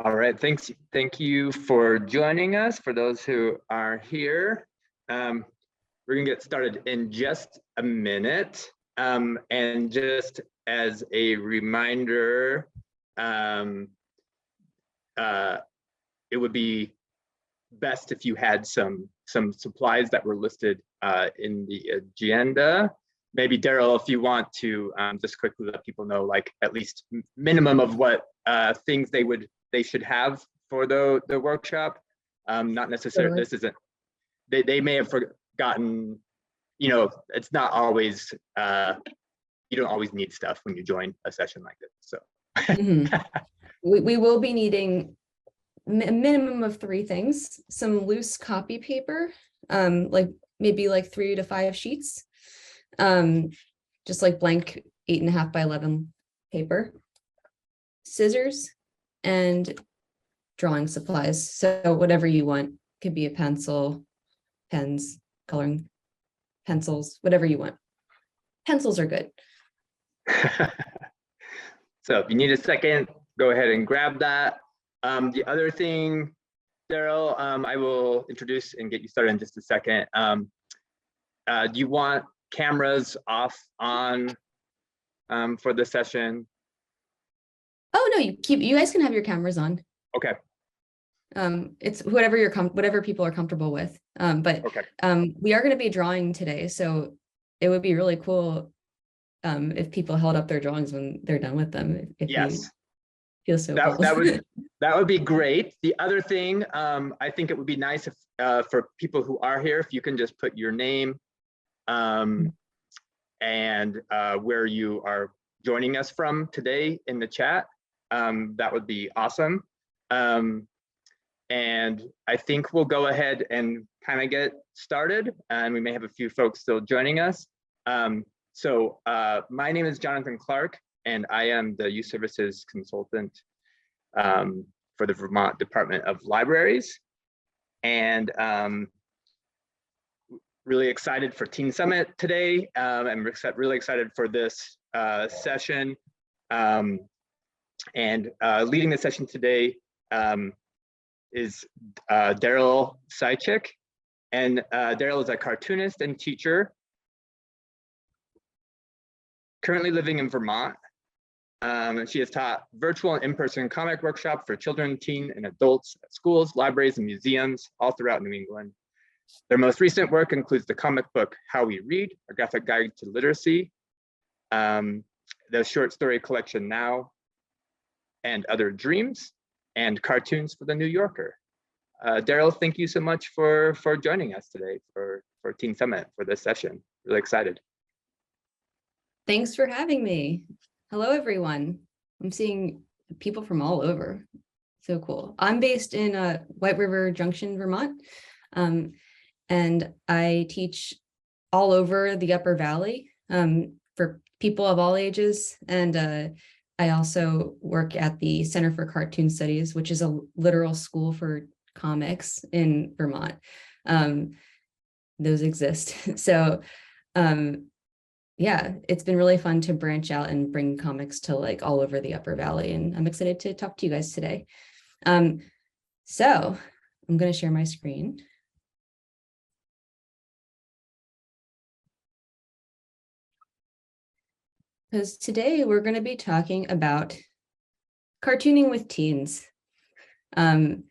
All right, thank you for joining us. For those who are here, we're gonna get started in just a minute. And just as a reminder, it would be best if you had some supplies that were listed in the agenda. Maybe Daryl, if you want to just quickly let people know, like at least minimum of what things they should have for the workshop. Not necessarily, this isn't, they may have forgotten, it's not always, you don't always need stuff when you join a session like this, so. We will be needing a minimum of 3 things: some loose copy paper, like maybe like 3 to 5 sheets, just like blank 8.5 by 11 paper, scissors, and drawing supplies. So whatever you want, could be a pencil, pens, coloring pencils, whatever you want. Pencils are good. So if you need a second, go ahead and grab that. The other thing, Daryl, I will introduce and get you started in just a second. Do you want cameras off on for the session? Oh no, you guys can have your cameras on. Okay. It's whatever people are comfortable with. But okay. We are going to be drawing today, so it would be really cool if people held up their drawings when they're done with them. If yes. You feel so that would be great. The other thing, I think it would be nice if for people who are here, if you can just put your name and where you are joining us from today in the chat. That would be awesome. And I think we'll go ahead and kind of get started, and we may have a few folks still joining us. So my name is Jonathan Clark, and I am the Youth Services Consultant for the Vermont Department of Libraries. And really excited for Teen Summit today. I'm really excited for this session. And leading the session today is Daryl Seitchik. And Daryl is a cartoonist and teacher currently living in Vermont. She has taught virtual and in-person comic workshops for children, teen, and adults at schools, libraries, and museums all throughout New England. Their most recent work includes the comic book How We Read, a graphic guide to literacy, the short story collection Now, and Other Dreams, and cartoons for the New Yorker. Daryl, thank you so much for joining us today for Teen Summit for this session. Really excited. Thanks for having me. Hello, everyone. I'm seeing people from all over. So cool. I'm based in White River Junction, Vermont, and I teach all over the Upper Valley for people of all ages. And I also work at the Center for Cartoon Studies, which is a literal school for comics in Vermont. Those exist. So yeah, it's been really fun to branch out and bring comics to like all over the Upper Valley, and I'm excited to talk to you guys today. So I'm going to share my screen. Because today we're going to be talking about cartooning with teens and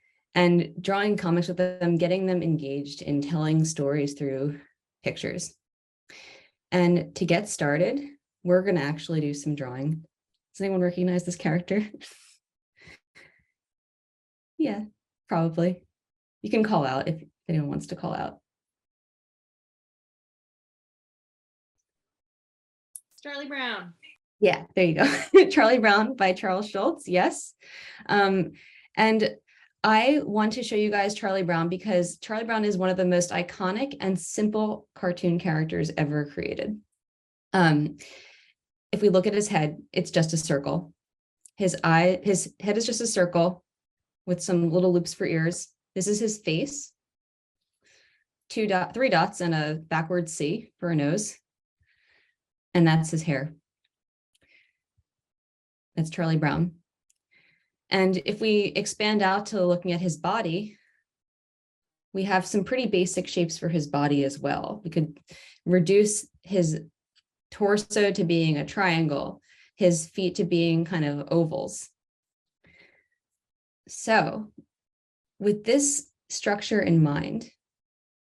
drawing comics with them, getting them engaged in telling stories through pictures. And to get started, we're going to actually do some drawing. Does anyone recognize this character? Yeah, probably. You can call out if anyone wants to call out. It's Charlie Brown. Yeah, there you go. Charlie Brown by Charles Schulz. Yes. And I want to show you guys Charlie Brown because Charlie Brown is one of the most iconic and simple cartoon characters ever created. If we look at his head, it's just a circle. His head is just a circle with some little loops for ears. This is his face. 3 dots and a backward C for a nose. And that's his hair. That's Charlie Brown. And if we expand out to looking at his body, we have some pretty basic shapes for his body as well. We could reduce his torso to being a triangle, his feet to being kind of ovals. So with this structure in mind,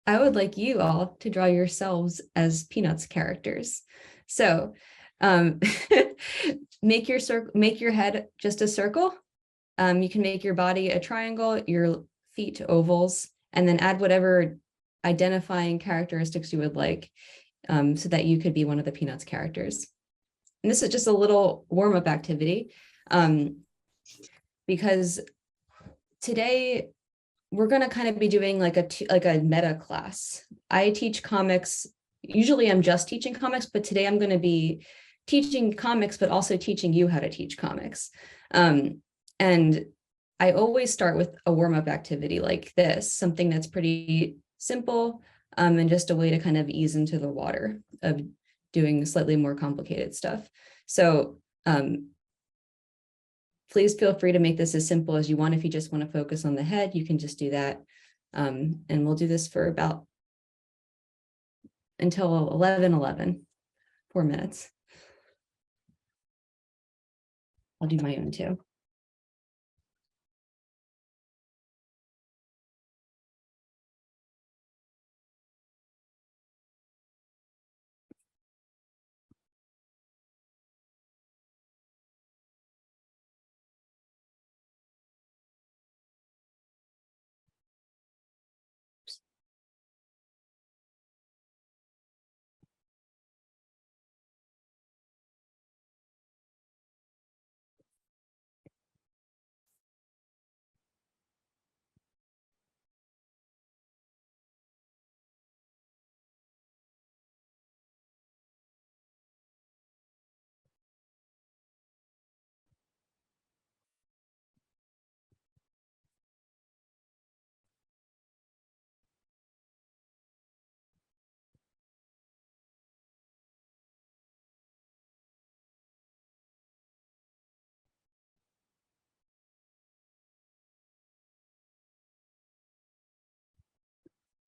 I would like you all to draw yourselves as Peanuts characters. So make your head just a circle. You can make your body a triangle, your feet ovals, and then add whatever identifying characteristics you would like, so that you could be one of the Peanuts characters. And this is just a little warm-up activity, because today we're going to kind of be doing like a meta class. I teach comics. Usually I'm just teaching comics, but today I'm going to be teaching comics, but also teaching you how to teach comics. And I always start with a warm-up activity like this, something that's pretty simple, and just a way to kind of ease into the water of doing slightly more complicated stuff. So please feel free to make this as simple as you want. If you just want to focus on the head, you can just do that. And we'll do this for about until 11:11, 4 minutes. I'll do my own too.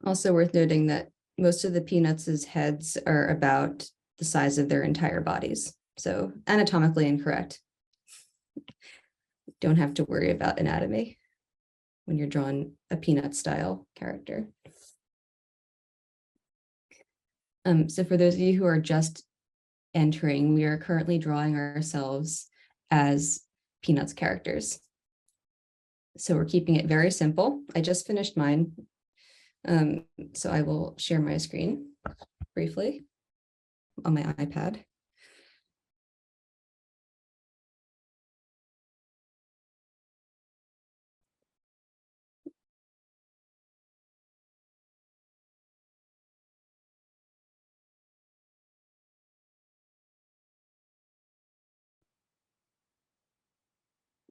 Also worth noting that most of the Peanuts' heads are about the size of their entire bodies. So anatomically incorrect. Don't have to worry about anatomy when you're drawing a Peanut style character. So for those of you who are just entering, we are currently drawing ourselves as Peanuts characters. So we're keeping it very simple. I just finished mine. So I will share my screen briefly on my iPad.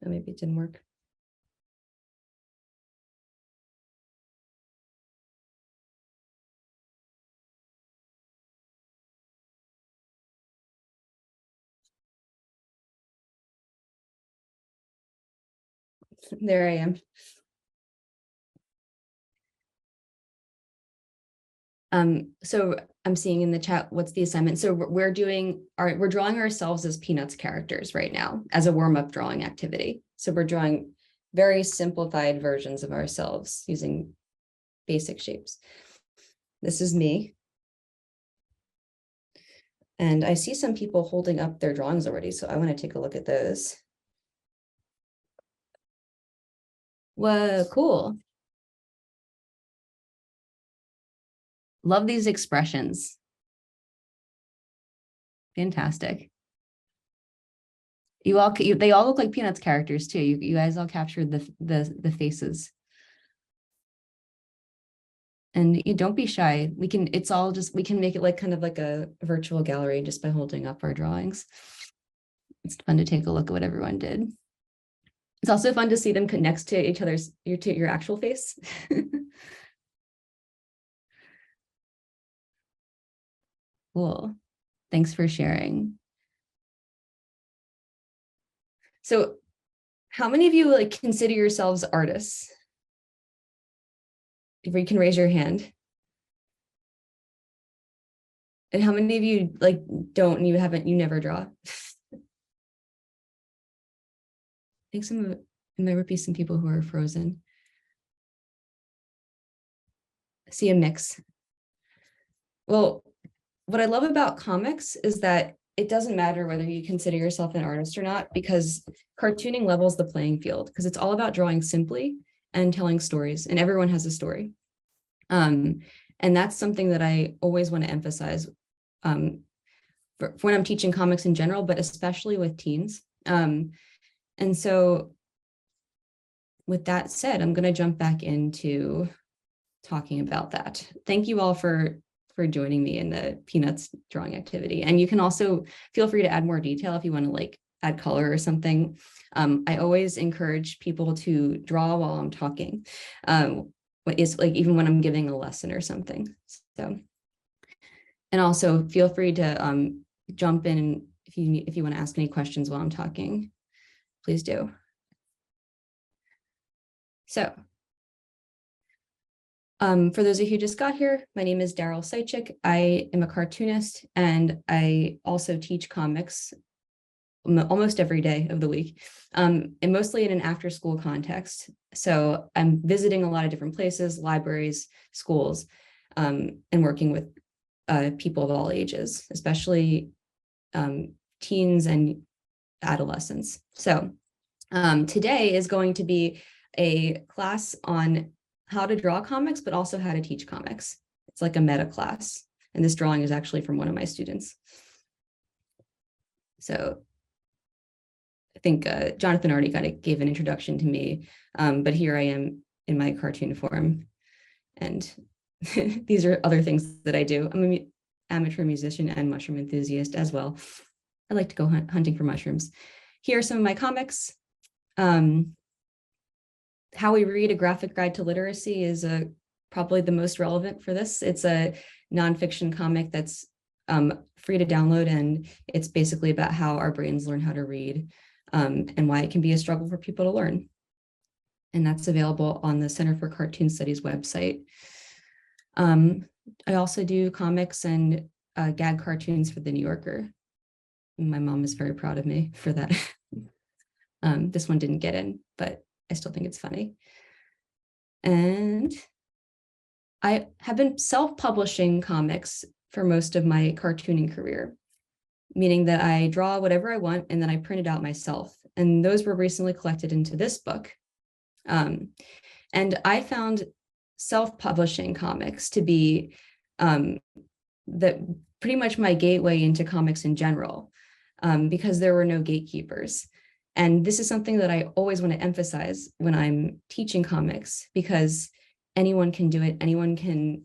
Oh, maybe it didn't work. There I am. So I'm seeing in the chat, what's the assignment? So we're drawing ourselves as Peanuts characters right now as a warm-up drawing activity. So we're drawing very simplified versions of ourselves using basic shapes. This is me. And I see some people holding up their drawings already, so I want to take a look at those. Whoa, cool. Love these expressions. Fantastic. They all look like Peanuts characters too. You guys all captured the faces. And you don't be shy. We can make it like kind of like a virtual gallery just by holding up our drawings. It's fun to take a look at what everyone did. It's also fun to see them next to each other's, your actual face. Cool. Thanks for sharing. So How many of you like consider yourselves artists? If you can raise your hand. And how many of you like don't and you never draw? I think there might be some people who are frozen. I see a mix. Well, what I love about comics is that it doesn't matter whether you consider yourself an artist or not, because cartooning levels the playing field, because it's all about drawing simply and telling stories, and everyone has a story. And that's something that I always want to emphasize for when I'm teaching comics in general, but especially with teens. And so with that said, I'm going to jump back into talking about that. Thank you all for joining me in the Peanuts drawing activity. And you can also feel free to add more detail if you want to like add color or something. I always encourage people to draw while I'm talking. Is like even when I'm giving a lesson or something. So, and also feel free to jump in if you want to ask any questions while I'm talking, please do. So, for those of you who just got here, my name is Daryl Seitchik. I am a cartoonist and I also teach comics almost every day of the week, and mostly in an after school context. So I'm visiting a lot of different places, libraries, schools, and working with people of all ages, especially teens and adolescents. So today is going to be a class on how to draw comics, but also how to teach comics. It's like a meta class. And this drawing is actually from one of my students. So I think Jonathan already kind of gave an introduction to me, but here I am in my cartoon form. And these are other things that I do. I'm an amateur musician and mushroom enthusiast as well. I like to go hunting for mushrooms. Here are some of my comics. How We Read, a Graphic Guide to Literacy is probably the most relevant for this. It's a nonfiction comic that's free to download, and it's basically about how our brains learn how to read and why it can be a struggle for people to learn. And that's available on the Center for Cartoon Studies website. I also do comics and gag cartoons for The New Yorker. My mom is very proud of me for that. This one didn't get in, but I still think it's funny. And I have been self-publishing comics for most of my cartooning career, meaning that I draw whatever I want and then I print it out myself. And those were recently collected into this book. And I found self-publishing comics to be pretty much my gateway into comics in general, because there were no gatekeepers. And this is something that I always want to emphasize when I'm teaching comics, because anyone can do it. Anyone can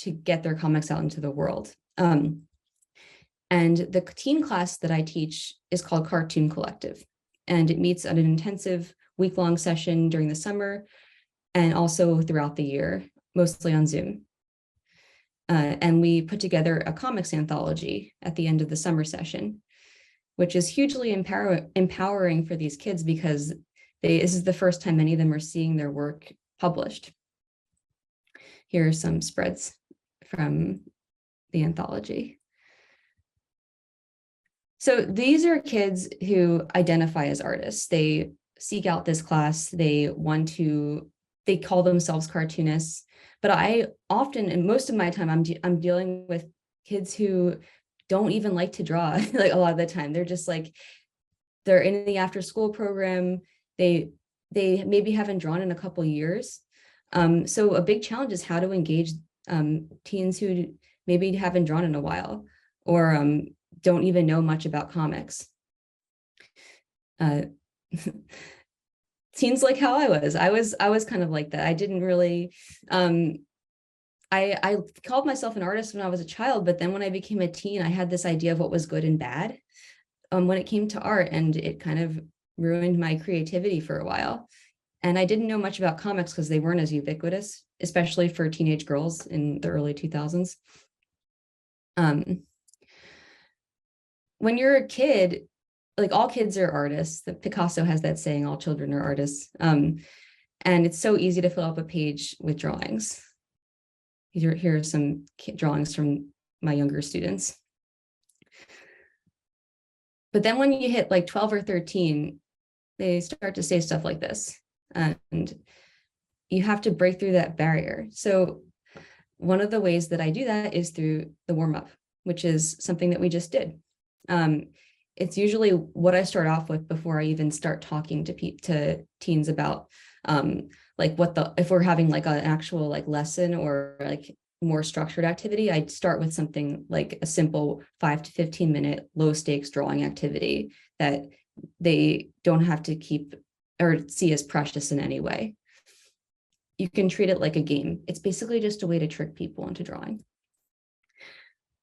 to get their comics out into the world. And the teen class that I teach is called Cartoon Collective. And it meets at an intensive week-long session during the summer and also throughout the year, mostly on Zoom. And we put together a comics anthology at the end of the summer session, which is hugely empowering for these kids because this is the first time many of them are seeing their work published. Here are some spreads from the anthology. So these are kids who identify as artists. They seek out this class. They call themselves cartoonists. But I often, and most of my time, I'm dealing with kids who don't even like to draw. Like a lot of the time, they're just like, they're in the after school program. They maybe haven't drawn in a couple years. So a big challenge is how to engage teens who maybe haven't drawn in a while or don't even know much about comics. Teens like how I was kind of like that. I didn't really, I called myself an artist when I was a child, but then when I became a teen, I had this idea of what was good and bad when it came to art, and it kind of ruined my creativity for a while. And I didn't know much about comics because they weren't as ubiquitous, especially for teenage girls in the early 2000s. When you're a kid, like all kids are artists. Picasso has that saying, all children are artists. And it's so easy to fill up a page with drawings. Here are some drawings from my younger students. But then when you hit like 12 or 13, they start to say stuff like this. And you have to break through that barrier. So one of the ways that I do that is through the warm-up, which is something that we just did. It's usually what I start off with before I even start talking to teens about like if we're having like an actual like lesson or like more structured activity, I'd start with something like a simple 5 to 15 minute low stakes drawing activity that they don't have to keep or see as precious in any way. You can treat it like a game. It's basically just a way to trick people into drawing.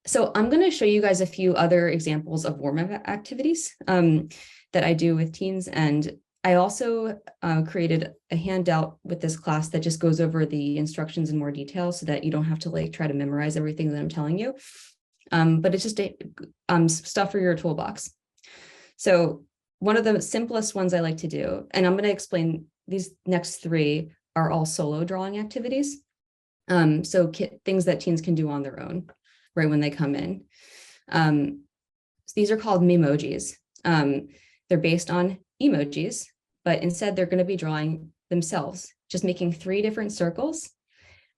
So I'm going to show you guys a few other examples of warm-up activities that I do with teens. And I also created a handout with this class that just goes over the instructions in more detail so that you don't have to like try to memorize everything that I'm telling you. But it's just stuff for your toolbox. So one of the simplest ones I like to do, and I'm going to explain these next three are all solo drawing activities. So things that teens can do on their own right when they come in. So these are called memojis. They're based on emojis, but instead they're going to be drawing themselves, just making 3 different circles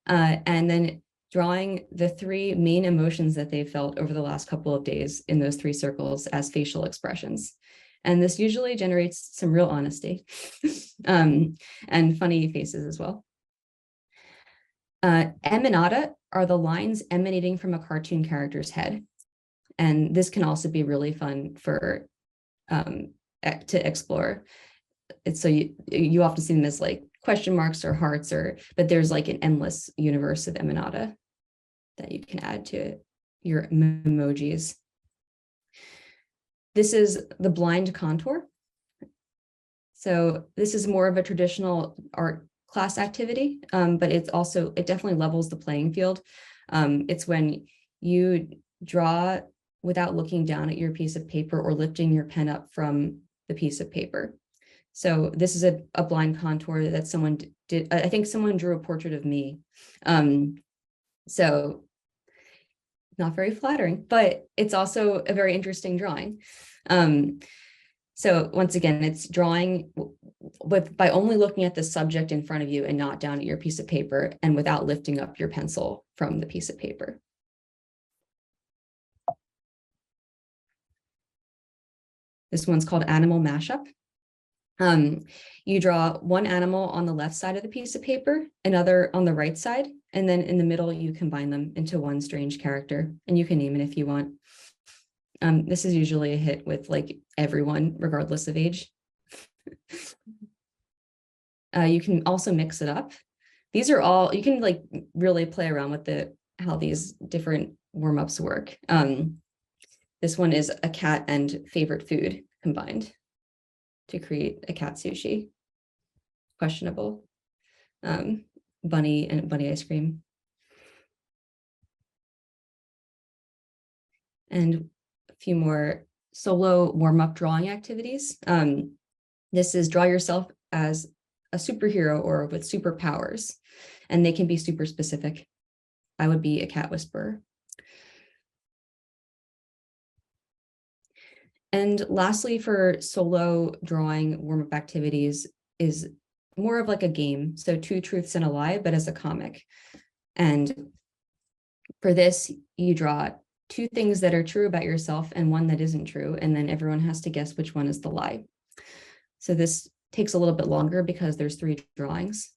and then drawing the 3 main emotions that they felt over the last couple of days in those 3 circles as facial expressions. And this usually generates some real honesty and funny faces as well. Emanata are the lines emanating from a cartoon character's head. And this can also be really fun for to explore. It's so you often see them as like question marks or hearts, but there's like an endless universe of emanata that you can add to your emojis. This is the blind contour. So this is more of a traditional art class activity, but it definitely levels the playing field. It's when you draw without looking down at your piece of paper or lifting your pen up from the piece of paper. So this is a blind contour that someone did. I think someone drew a portrait of me. So not very flattering, but it's also a very interesting drawing. So once again, it's drawing by only looking at the subject in front of you and not down at your piece of paper and without lifting up your pencil from the piece of paper. This one's called Animal Mashup. You draw one animal on the left side of the piece of paper, another on the right side, and then in the middle, you combine them into one strange character, and you can name it if you want. This is usually a hit with like everyone, regardless of age. You can also mix it up. These are all, you can like really play around with how these different warm-ups work. This one is a cat and favorite food combined to create a cat sushi. Questionable. Bunny and bunny ice cream. And a few more solo warm-up drawing activities. This is draw yourself as a superhero or with superpowers, and they can be super specific. I would be a cat whisperer. And lastly, for solo drawing warm-up activities is more of like a game. So 2 truths and a lie, but as a comic. And for this, you draw 2 things that are true about yourself and 1 that isn't true. And then everyone has to guess which one is the lie. So this takes a little bit longer because there's 3 drawings,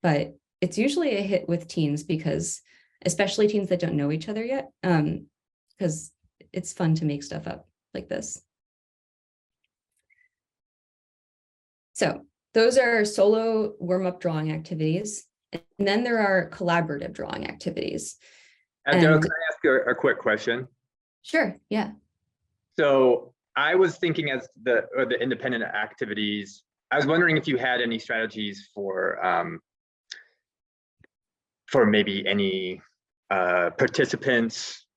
but it's usually a hit with teens because, especially teens that don't know each other yet, because it's fun to make stuff up like this. So those are solo warm-up drawing activities. And then there are collaborative drawing activities. Daryl, can I ask you a quick question? Sure, yeah. So I was thinking as the independent activities, I was wondering if you had any strategies for maybe any participants,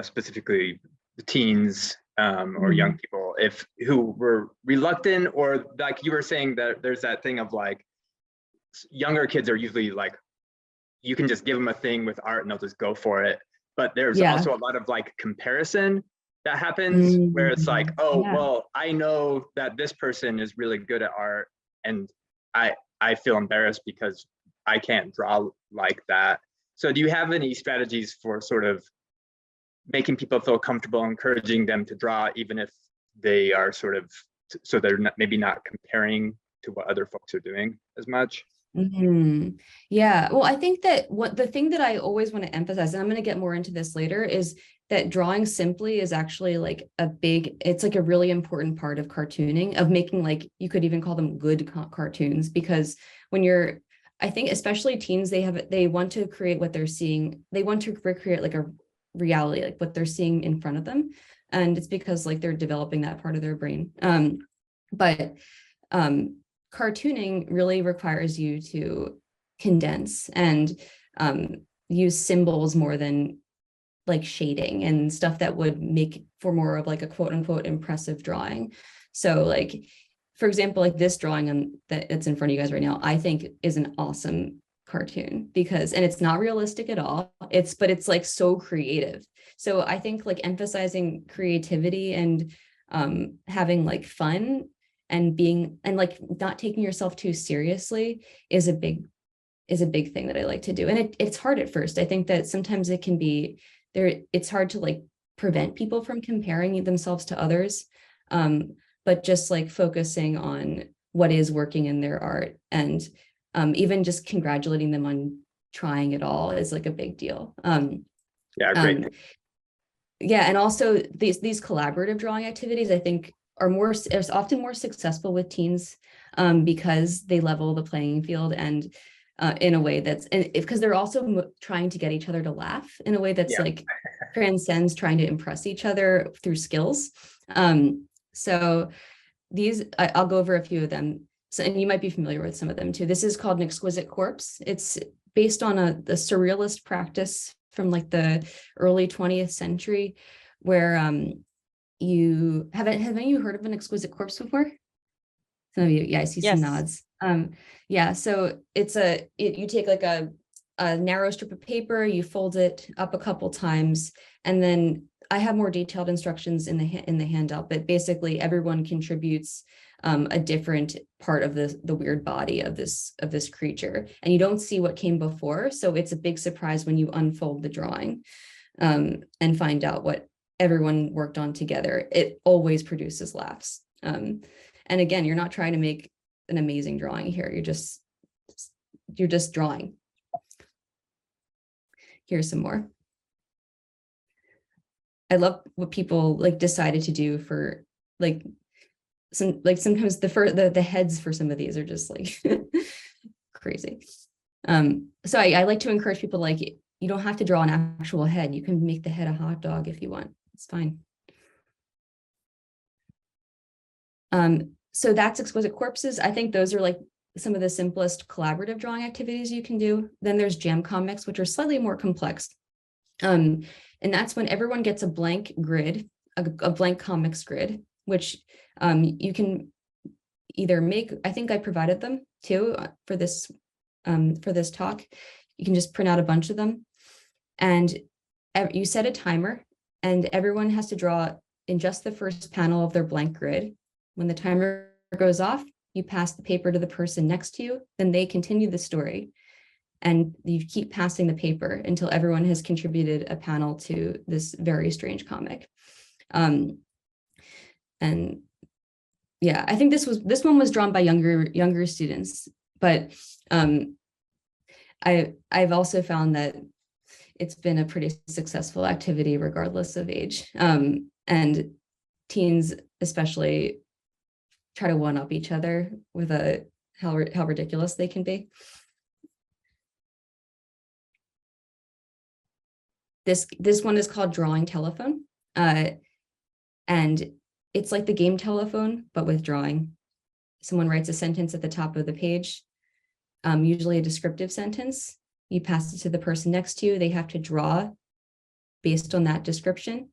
specifically the teens or young people, people who were reluctant, or like you were saying that there's that thing of like younger kids are usually like, you can just give them a thing with art and they'll just go for it. But there's also a lot of like comparison that happens where it's like, oh, well, I know that this person is really good at art and I feel embarrassed because I can't draw like that. So do you have any strategies for sort of making people feel comfortable, encouraging them to draw, even if they are sort of, so they're maybe not comparing to what other folks are doing as much? Yeah, well, I think that the thing that I always want to emphasize, and I'm going to get more into this later, is that drawing simply is actually like it's like a really important part of cartooning, of making, like, you could even call them good cartoons, because when I think especially teens, they want to create what they're seeing. They want to recreate like a reality, like what they're seeing in front of them. And it's because like they're developing that part of their brain. But cartooning really requires you to condense and use symbols more than like shading and stuff that would make for more of like a quote unquote impressive drawing. So like, for example, like this drawing that's in front of you guys right now, I think is an awesome cartoon and it's not realistic at all. But it's like so creative. So I think like emphasizing creativity and having like fun and like not taking yourself too seriously is a big thing that I like to do. And it's hard at first. I think that sometimes it can be it's hard to like prevent people from comparing themselves to others. But just like focusing on what is working in their art, and even just congratulating them on trying it all is like a big deal. Yeah, great. Yeah, and also these collaborative drawing activities, I think, are often more successful with teens because they level the playing field, and in a way because they're also trying to get each other to laugh in a way that's like transcends trying to impress each other through skills. So I'll go over a few of them. So, and you might be familiar with some of them too. This is called an exquisite corpse. It's based on the surrealist practice from like the early 20th century, where haven't you heard of an exquisite corpse before? Some of you, I see some nods. Yeah, so you take like a narrow strip of paper, you fold it up a couple times, and then I have more detailed instructions in the handout, but basically everyone contributes a different part of the weird body of this creature, and you don't see what came before, so it's a big surprise when you unfold the drawing and find out what everyone worked on together. It always produces laughs. And again, you're not trying to make an amazing drawing here. You're just drawing. Here's some more. I love what people like decided to do for like sometimes the heads for some of these are just like crazy. So I like to encourage people, like, you don't have to draw an actual head. You can make the head a hot dog if you want. It's fine. So that's exquisite corpses. I think those are like some of the simplest collaborative drawing activities you can do. Then there's jam comics, which are slightly more complex. And that's when everyone gets a blank grid, a blank comics grid, which you can either make. I think I provided them too for this talk. You can just print out a bunch of them, and you set a timer, and everyone has to draw in just the first panel of their blank grid. When the timer goes off, you pass the paper to the person next to you, then they continue the story. And you keep passing the paper until everyone has contributed a panel to this very strange comic. And yeah, I think this one was drawn by younger students, but I've also found that it's been a pretty successful activity regardless of age. And teens especially try to one-up each other with how ridiculous they can be. This one is called Drawing Telephone. And it's like the game telephone, but with drawing. Someone writes a sentence at the top of the page, usually a descriptive sentence. You pass it to the person next to you. They have to draw based on that description.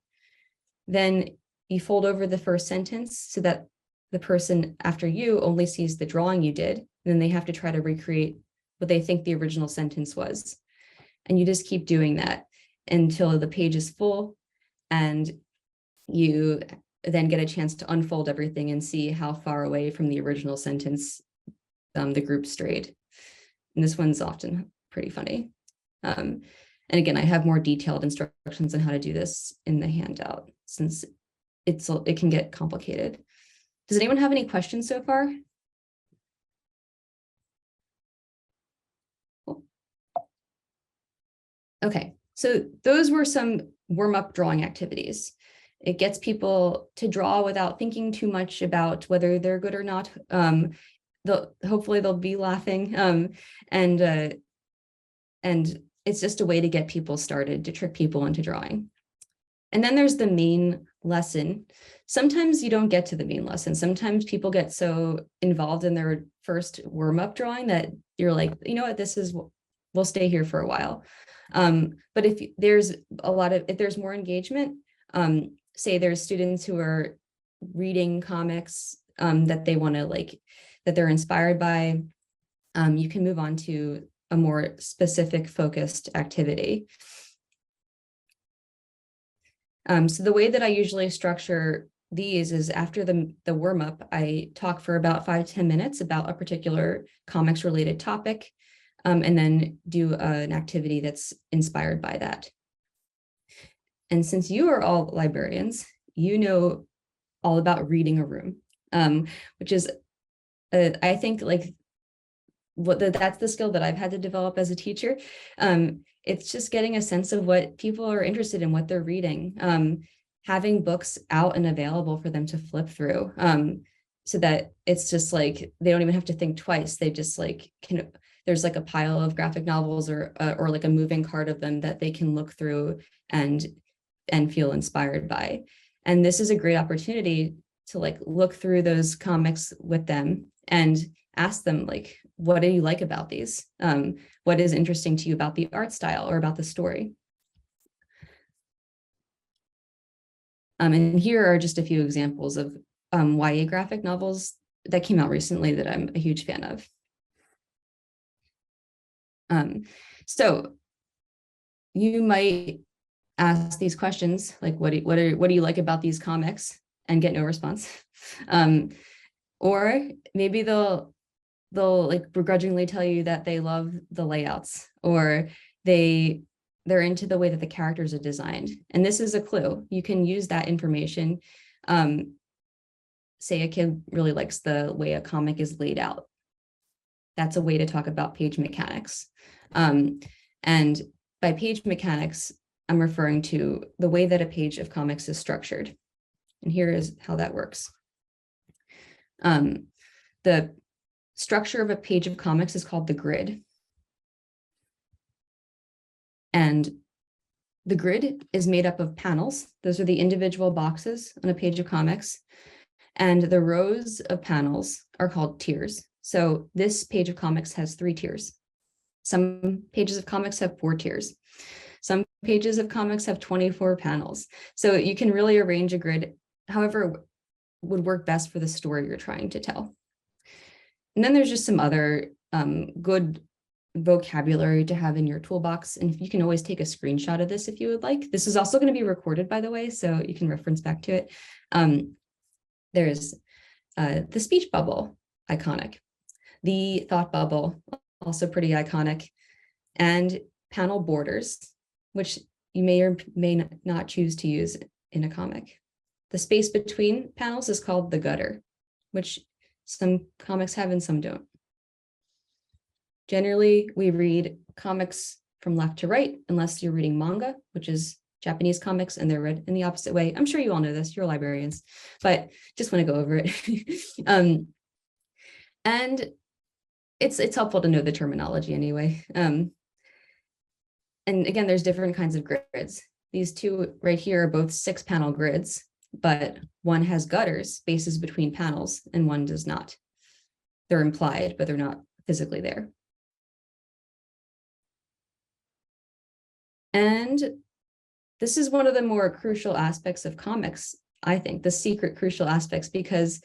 Then you fold over the first sentence so that the person after you only sees the drawing you did, and then they have to try to recreate what they think the original sentence was. And you just keep doing that until the page is full, and you then get a chance to unfold everything and see how far away from the original sentence the group strayed. And this one's often pretty funny. And again, I have more detailed instructions on how to do this in the handout, since it can get complicated. Does anyone have any questions so far? Cool. Okay, so those were some warm-up drawing activities. It gets people to draw without thinking too much about whether they're good or not. Hopefully they'll be laughing, and it's just a way to get people started, to trick people into drawing. And then there's the main lesson. Sometimes you don't get to the main lesson. Sometimes people get so involved in their first warm-up drawing that you're like, you know what, we'll stay here for a while. But if there's more engagement, say there's students who are reading comics that they want to that they're inspired by, you can move on to a more specific focused activity. So the way that I usually structure these is after the warm-up, I talk for about 5 to 10 minutes about a particular comics related topic, and then do an activity that's inspired by that. And since you are all librarians, you know all about reading a room, which is, I think, that's the skill that I've had to develop as a teacher. It's just getting a sense of what people are interested in, what they're reading, having books out and available for them to flip through, so that it's just like they don't even have to think twice. They just there's a pile of graphic novels or a moving cart of them that they can look through and feel inspired by. And this is a great opportunity to look through those comics with them and ask them, what do you like about these? What is interesting to you about the art style or about the story? And here are just a few examples of YA graphic novels that came out recently that I'm a huge fan of. So you might ask these questions, what do you like about these comics, and get no response. Or maybe they'll begrudgingly tell you that they love the layouts, or they're into the way that the characters are designed. And this is a clue. You can use that information. Say a kid really likes the way a comic is laid out. That's a way to talk about page mechanics. And by page mechanics, I'm referring to the way that a page of comics is structured. And here is how that works. The structure of a page of comics is called the grid. And the grid is made up of panels. Those are the individual boxes on a page of comics. And the rows of panels are called tiers. So this page of comics has 3 tiers. Some pages of comics have 4 tiers. Some pages of comics have 24 panels. So you can really arrange a grid however would work best for the story you're trying to tell. And then there's just some other good vocabulary to have in your toolbox. And you can always take a screenshot of this if you would like. This is also going to be recorded, by the way, so you can reference back to it. There's the speech bubble, iconic. The thought bubble, also pretty iconic. And panel borders, which you may or may not choose to use in a comic. The space between panels is called the gutter, which some comics have and some don't. Generally, we read comics from left to right, unless you're reading manga, which is Japanese comics, and they're read in the opposite way. I'm sure you all know this, you're librarians, but just want to go over it. And it's helpful to know the terminology anyway. And again, there's different kinds of grids. These two right here are both 6-panel grids, but one has gutters, spaces between panels, and one does not. They're implied, but they're not physically there. And this is one of the more crucial aspects of comics. I think, the secret crucial aspects, because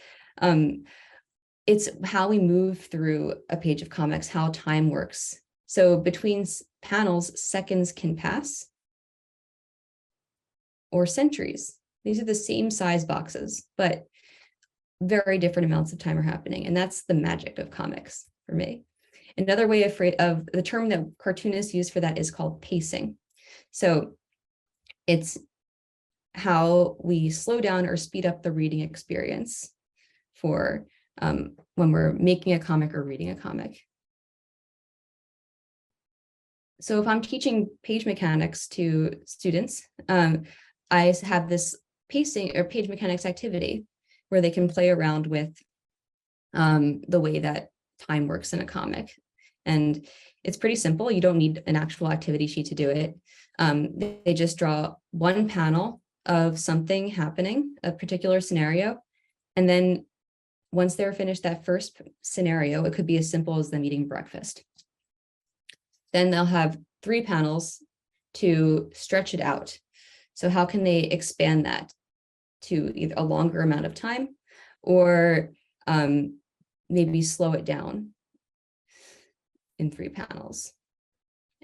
it's how we move through a page of comics, how time works. So between panels, seconds can pass, or centuries. These are the same size boxes, but very different amounts of time are happening. And that's the magic of comics for me. Another way of the term that cartoonists use for that is called pacing. So it's how we slow down or speed up the reading experience for when we're making a comic or reading a comic. So if I'm teaching page mechanics to students, I have this pacing or page mechanics activity where they can play around with the way that time works in a comic. And it's pretty simple. You don't need an actual activity sheet to do it. They just draw one panel of something happening, a particular scenario. And then once they're finished that first scenario, it could be as simple as them eating breakfast. Then they'll have 3 panels to stretch it out. So how can they expand that to either a longer amount of time or maybe slow it down in 3 panels?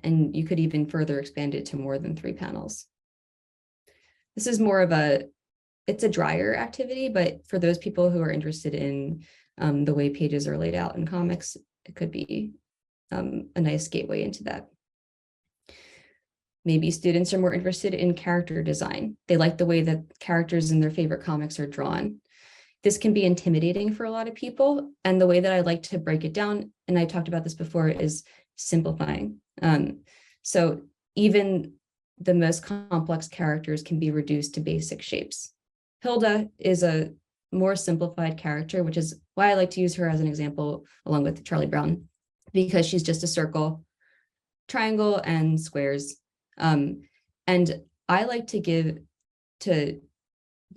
And you could even further expand it to more than 3 panels. This is more of it's a drier activity, but for those people who are interested in the way pages are laid out in comics, it could be a nice gateway into that. Maybe students are more interested in character design. They like the way that characters in their favorite comics are drawn. This can be intimidating for a lot of people. And the way that I like to break it down, and I talked about this before, is simplifying. So even the most complex characters can be reduced to basic shapes. Hilda is a more simplified character, which is why I like to use her as an example along with Charlie Brown, because she's just a circle, triangle, and squares. And I like to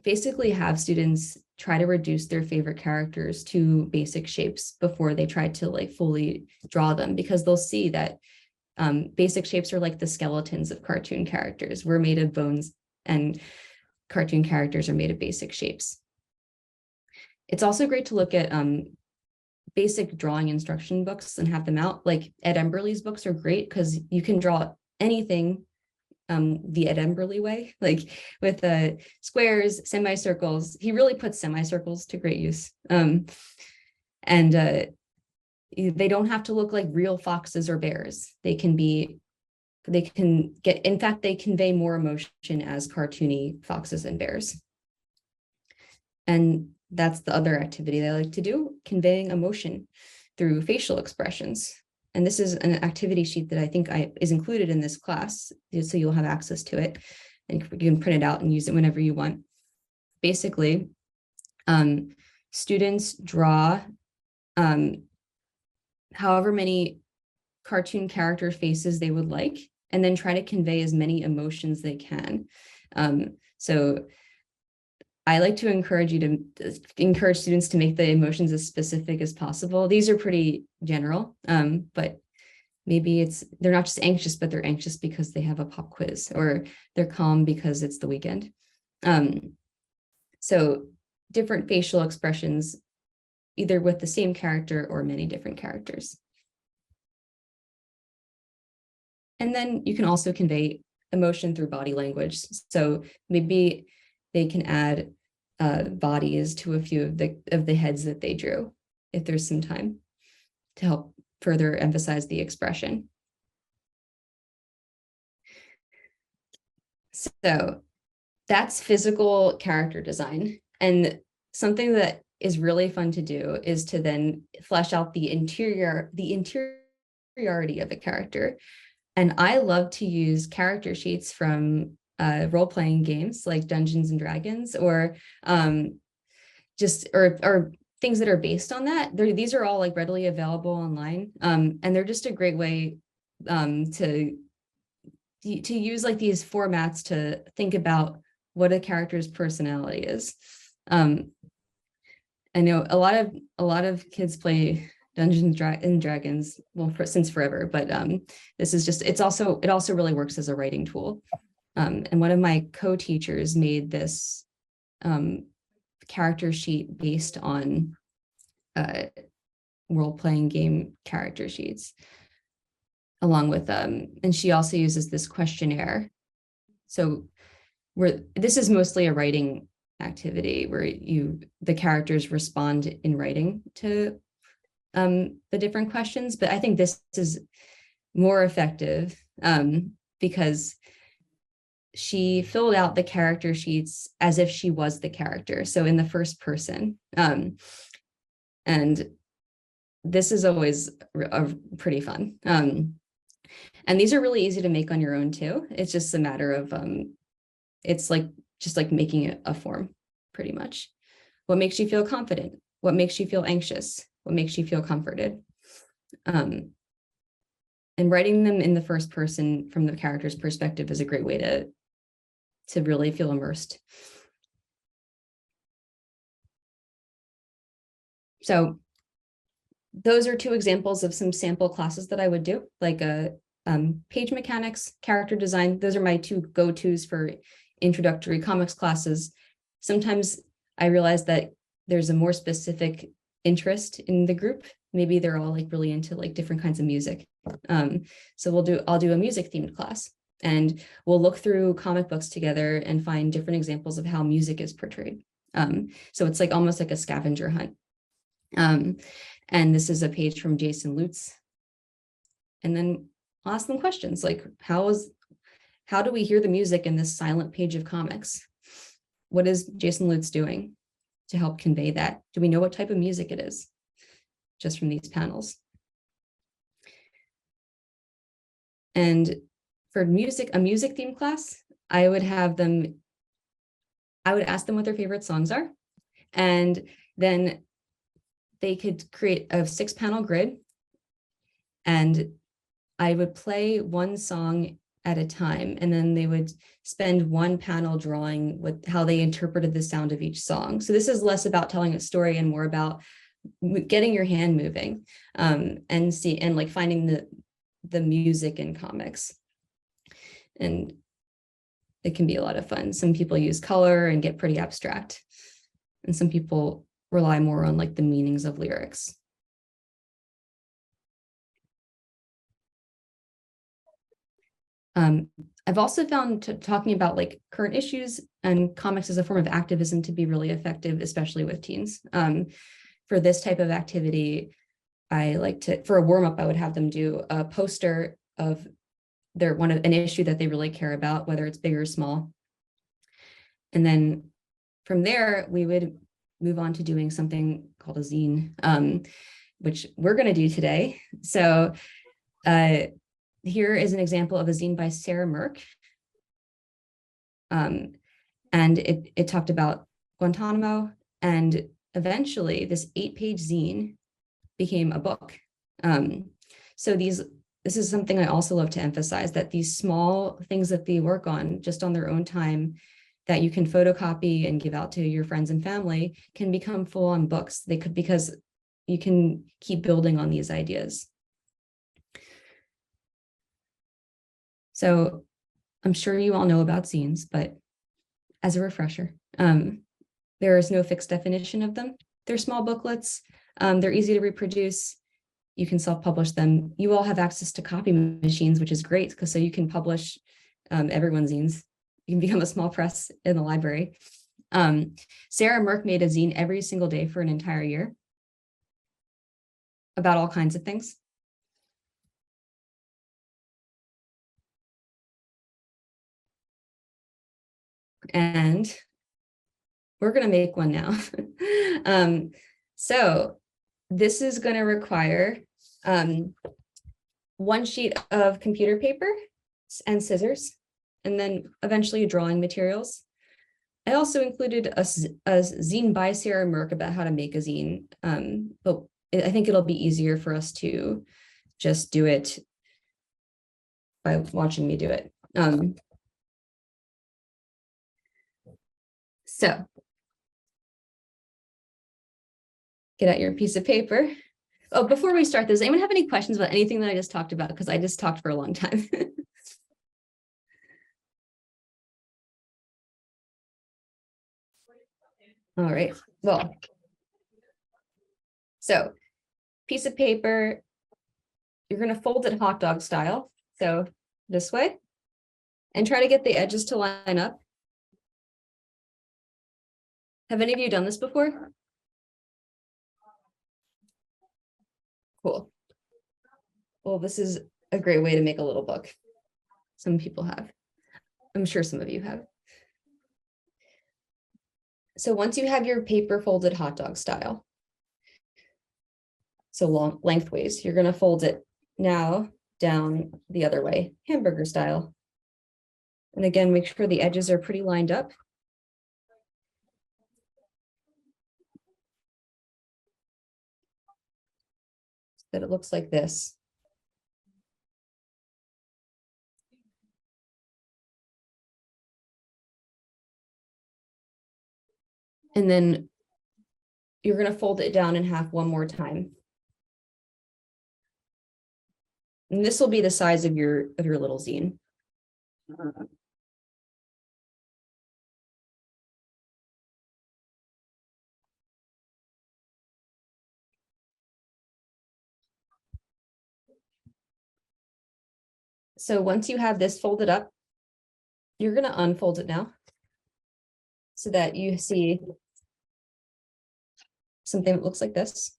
basically have students try to reduce their favorite characters to basic shapes before they try to like fully draw them, because they'll see that basic shapes are like the skeletons of cartoon characters. We're made of bones and cartoon characters are made of basic shapes. It's also great to look at basic drawing instruction books and have them out. Like Ed Emberley's books are great because you can draw anything the Ed Emberley way, like with squares, semicircles. He really puts semicircles to great use. They don't have to look like real foxes or bears. They can get, in fact, they convey more emotion as cartoony foxes and bears. And that's the other activity that I like to do, conveying emotion through facial expressions. And this is an activity sheet that I think is included in this class, so you'll have access to it and you can print it out and use it whenever you want. Basically, students draw however many cartoon character faces they would like, and then try to convey as many emotions they can. So I like to encourage students to make the emotions as specific as possible. These are pretty general, but maybe they're not just anxious, but they're anxious because they have a pop quiz, or they're calm because it's the weekend. So different facial expressions, either with the same character or many different characters. And then you can also convey emotion through body language. So maybe they can add bodies to a few of the heads that they drew, if there's some time, to help further emphasize the expression. So that's physical character design. And something that is really fun to do is to then flesh out the interiority of a character. And I love to use character sheets from role-playing games like Dungeons and Dragons, or things that are based on that. These are all like readily available online, and they're just a great way to use like these formats to think about what a character's personality is. I know a lot of kids play Dungeons and Dragons, well, since forever, but this is just, it also really works as a writing tool. And one of my co-teachers made this character sheet based on role-playing game character sheets, along with and she also uses this questionnaire. So this is mostly a writing activity where the characters respond in writing to the different questions, but I think this is more effective because she filled out the character sheets as if she was the character, so in the first person. And this is always pretty fun. And these are really easy to make on your own too. It's just a matter of, it's just like making a form, pretty much. What makes you feel confident? What makes you feel anxious? What makes you feel comforted? And writing them in the first person from the character's perspective is a great way to really feel immersed. So those are two examples of some sample classes that I would do, like page mechanics, character design. Those are my two go-tos for introductory comics classes. Sometimes I realize that there's a more specific interest in the group. Maybe they're all like really into like different kinds of music. So I'll do a music themed class, and we'll look through comic books together and find different examples of how music is portrayed. So it's like almost like a scavenger hunt. And this is a page from Jason Lutz. And then I'll ask them questions like, how do we hear the music in this silent page of comics? What is Jason Lutz doing to help convey that? Do we know what type of music it is just from these panels? And for a music theme class, I would ask them what their favorite songs are. And then they could create a 6-panel grid, and I would play one song at a time, and then they would spend one panel drawing with how they interpreted the sound of each song. So this is less about telling a story and more about getting your hand moving, and like finding the music in comics. And it can be a lot of fun. Some people use color and get pretty abstract, and some people rely more on like the meanings of lyrics. I've also found talking about like current issues and comics as a form of activism to be really effective, especially with teens. For this type of activity, for a warm-up, I would have them do a poster of an issue that they really care about, whether it's big or small. And then from there, we would move on to doing something called a zine, which we're going to do today. So here is an example of a zine by Sarah Merck. And it talked about Guantanamo, and eventually this 8-page zine became a book. So this is something I also love to emphasize, that these small things that they work on just on their own time that you can photocopy and give out to your friends and family can become full-on books. Because you can keep building on these ideas. So I'm sure you all know about zines, but as a refresher, there is no fixed definition of them. They're small booklets. They're easy to reproduce. You can self-publish them. You all have access to copy machines, which is great, so you can publish everyone's zines. You can become a small press in the library. Sarah Merck made a zine every single day for an entire year about all kinds of things. And we're going to make one now. So this is going to require 1 sheet of computer paper and scissors, and then eventually drawing materials. I also included a zine by Sarah Merck about how to make a zine, but I think it'll be easier for us to just do it by watching me do it. So get out your piece of paper. Oh, before we start, does anyone have any questions about anything that I just talked about? Because I just talked for a long time. All right, well. So piece of paper, you're gonna fold it hot dog style. So this way. And try to get the edges to line up. Have any of you done this before? Cool. Well, this is a great way to make a little book. Some people have. I'm sure some of you have. So once you have your paper folded hot dog style, so long lengthways, you're going to fold it now down the other way, hamburger style. And again, make sure the edges are pretty lined up. So that it looks like this. And then you're going to fold it down in half one more time. And this will be the size of your little zine. So once you have this folded up, you're going to unfold it now so that you see something that looks like this.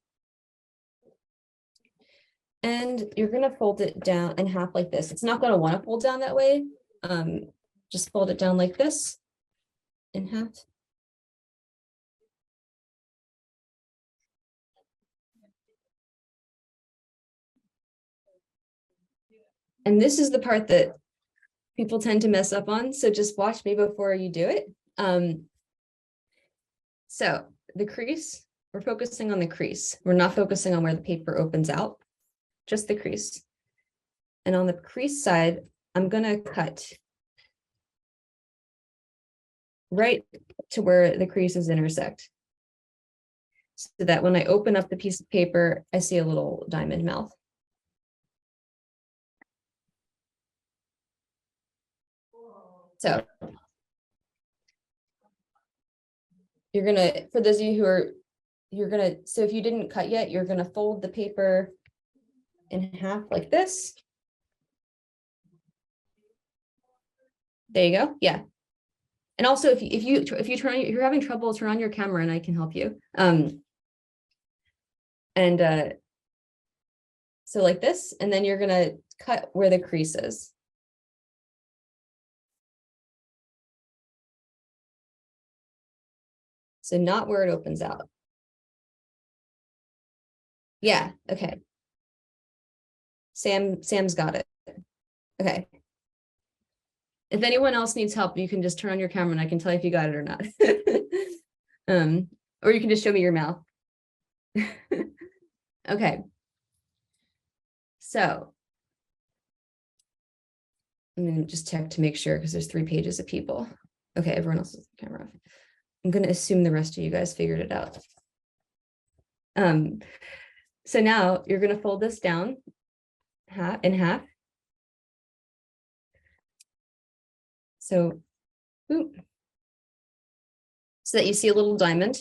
And you're going to fold it down in half like this. It's not going to want to fold down that way. Just fold it down like this in half. And this is the part that people tend to mess up on. So just watch me before you do it. So the crease, we're focusing on the crease. We're not focusing on where the paper opens out, just the crease. And on the crease side, I'm going to cut right to where the creases intersect. So that when I open up the piece of paper, I see a little diamond mouth. So you're gonna, for those of you who are, so if you didn't cut yet, you're gonna fold the paper in half like this. There you go. Yeah. And also if you're having trouble, turn on your camera and I can help you. So like this, and then you're gonna cut where the crease is. So not where it opens out. Yeah, okay. Sam's got it. Okay. If anyone else needs help, you can just turn on your camera and I can tell you if you got it or not. Or you can just show me your mouth. Okay. So I'm going to just check to make sure because there's 3 pages of people. Okay, everyone else has the camera off. I'm going to assume the rest of you guys figured it out. So now you're going to fold this down in half. So, so that you see a little diamond.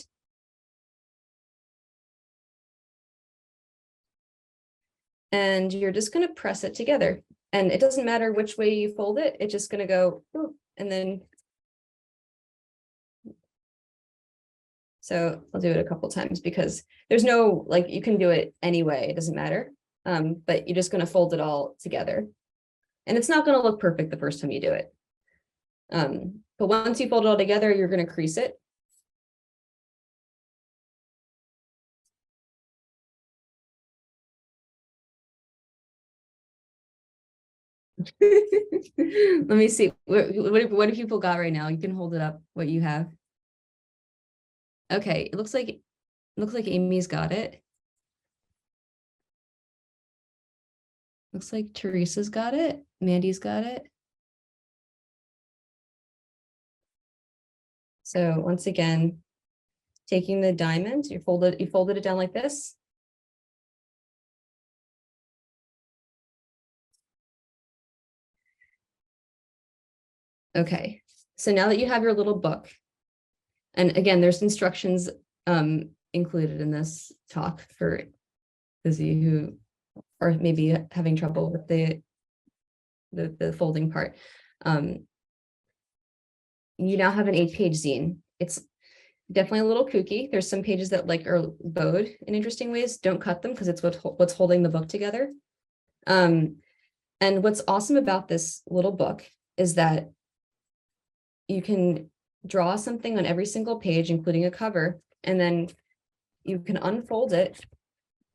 And you're just going to press it together. And it doesn't matter which way you fold it. It's just going to go, and then. So I'll do it a couple times because there's no, like, you can do it anyway. It doesn't matter. But you're just going to fold it all together. And it's not going to look perfect the first time you do it. But once you fold it all together, you're going to crease it. Let me see. What do people got right now? You can hold it up, what you have. Okay, it looks like Amy's got it. Looks like Teresa's got it. Mandy's got it. So once again, taking the diamond, you folded it down like this. Okay, so now that you have your little book, And again, there's instructions included in this talk for those of you who are maybe having trouble with the folding part. You now have an 8-page zine. It's definitely a little kooky. There's some pages that like are bowed in interesting ways. Don't cut them because it's what's holding the book together. And what's awesome about this little book is that you can draw something on every single page, including a cover, and then you can unfold it,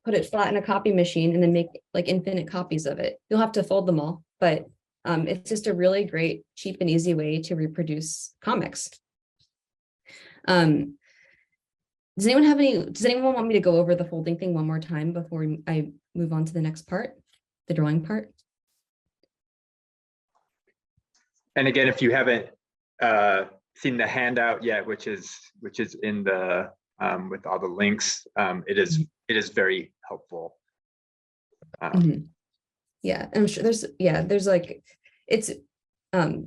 put it flat in a copy machine, and then make like infinite copies of it. You'll have to fold them all, but it's just a really great, cheap and easy way to reproduce comics. Does anyone want me to go over the folding thing one more time before I move on to the next part, the drawing part? And again, if you haven't seen the handout yet, which is in the with all the links, it is very helpful. Yeah, I'm sure there's like, it's I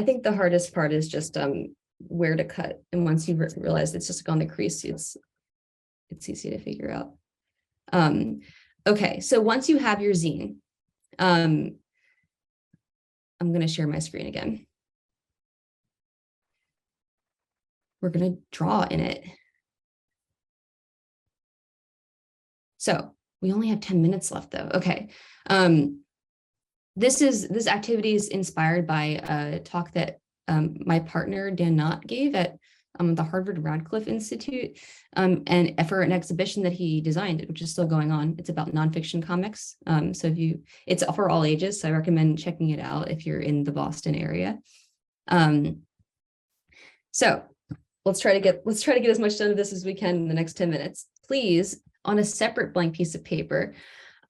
think the hardest part is just where to cut, and once you realize it's just on the crease, it's easy to figure out. Okay, so once you have your zine, I'm going to share my screen again. We're going to draw in it. So we only have 10 minutes left though. Okay. This activity is inspired by a talk that my partner Dan Knott gave at the Harvard Radcliffe Institute, and for an exhibition that he designed, which is still going on. It's about nonfiction comics. So it's for all ages. So I recommend checking it out if you're in the Boston area. So let's try to get as much done of this as we can in the next 10 minutes. Please, on a separate blank piece of paper,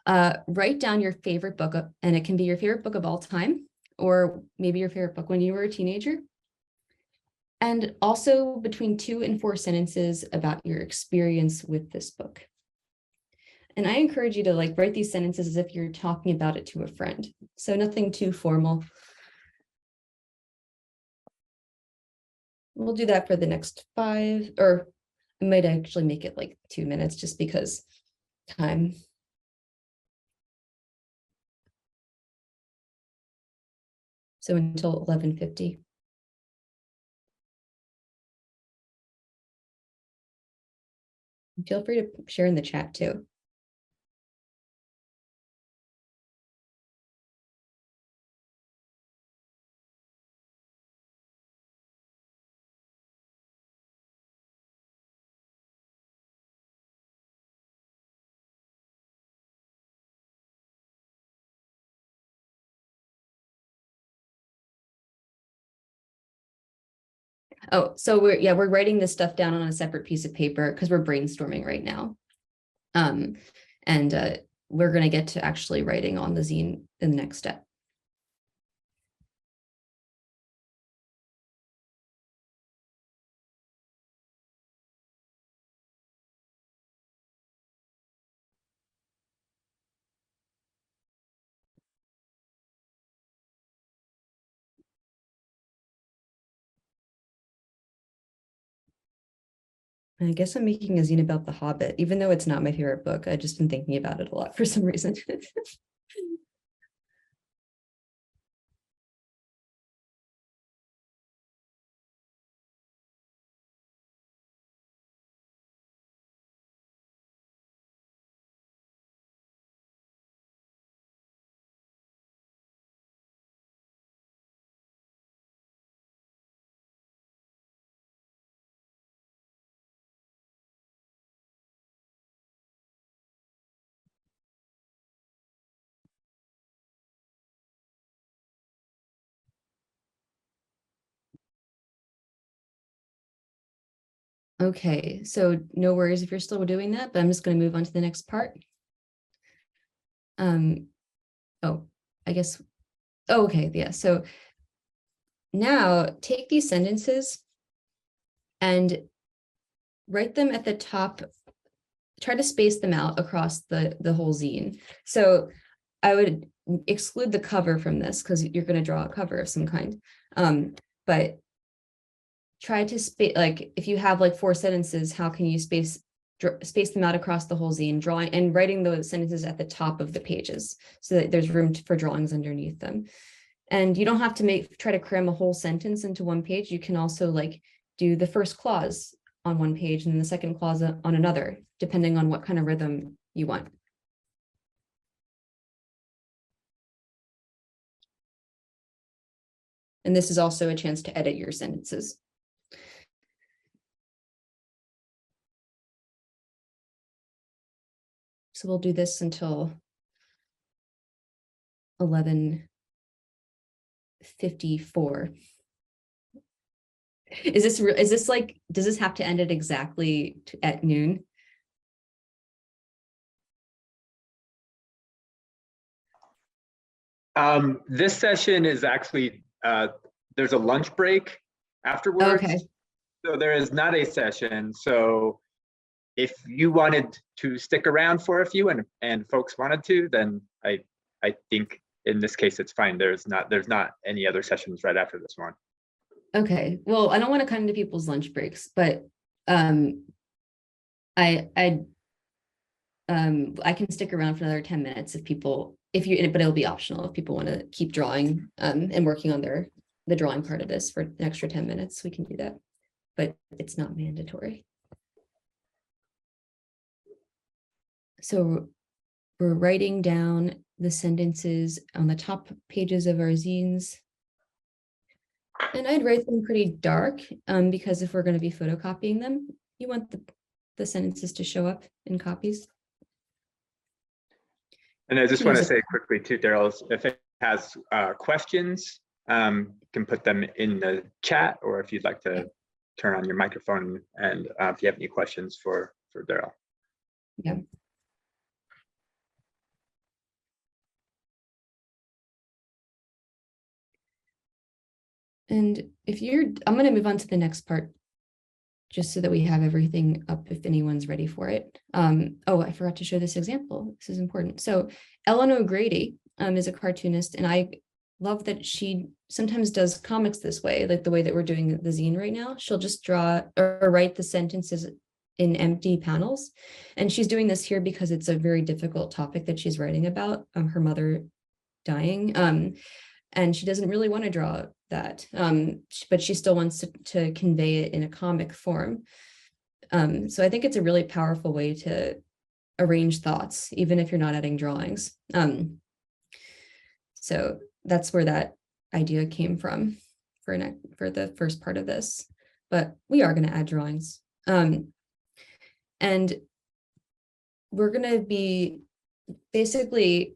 write down your favorite book, and it can be your favorite book of all time, or maybe your favorite book when you were a teenager. And also between 2 and 4 sentences about your experience with this book. And I encourage you to write these sentences as if you're talking about it to a friend. So nothing too formal. We'll do that for the next 5, or I might actually make it 2 minutes just because time. So until 11:50. Feel free to share in the chat too. Oh, so we're writing this stuff down on a separate piece of paper because we're brainstorming right now. And we're going to get to actually writing on the zine in the next step. I guess I'm making a zine about The Hobbit, even though it's not my favorite book. I've just been thinking about it a lot for some reason. Okay, so no worries if you're still doing that, but I'm just going to move on to the next part. Oh, I guess, oh, okay, yeah. So now take these sentences and write them at the top. Try to space them out across the whole zine. So I would exclude the cover from this because you're going to draw a cover of some kind. But try to space, like if you have like 4 sentences, how can you space them out across the whole zine, drawing and writing those sentences at the top of the pages so that there's room for drawings underneath them. And you don't have to try to cram a whole sentence into one page. You can also like do the first clause on one page and the second clause on another, depending on what kind of rhythm you want. And this is also a chance to edit your sentences. So we'll do this until 11:54. Is this like, does this have to end at exactly at noon? This session is actually, there's a lunch break afterwards. Okay. So there is not a session. So if you wanted to stick around for a few and folks wanted to, then I think in this case it's fine. There's not any other sessions right after this one. Okay. Well, I don't want to cut into people's lunch breaks, but I can stick around for another 10 minutes but it'll be optional if people want to keep drawing and working on the drawing part of this for an extra 10 minutes, we can do that, but it's not mandatory. So we're writing down the sentences on the top pages of our zines. And I'd write them pretty dark because if we're going to be photocopying them, you want the sentences to show up in copies. And I just want to say quickly too, Daryl, if it has questions, you can put them in the chat, or if you'd like to turn on your microphone and if you have any questions for Daryl. Yeah. And I'm going to move on to the next part, just so that we have everything up if anyone's ready for it. Oh, I forgot to show this example. This is important. So Ellen O'Grady is a cartoonist, and I love that she sometimes does comics this way, like the way that we're doing the zine right now. She'll just draw or write the sentences in empty panels. And she's doing this here because it's a very difficult topic that she's writing about, her mother dying. And she doesn't really want to draw that, but she still wants to convey it in a comic form. So I think it's a really powerful way to arrange thoughts, even if you're not adding drawings. So that's where that idea came from for the first part of this, but we are going to add drawings. And we're going to be basically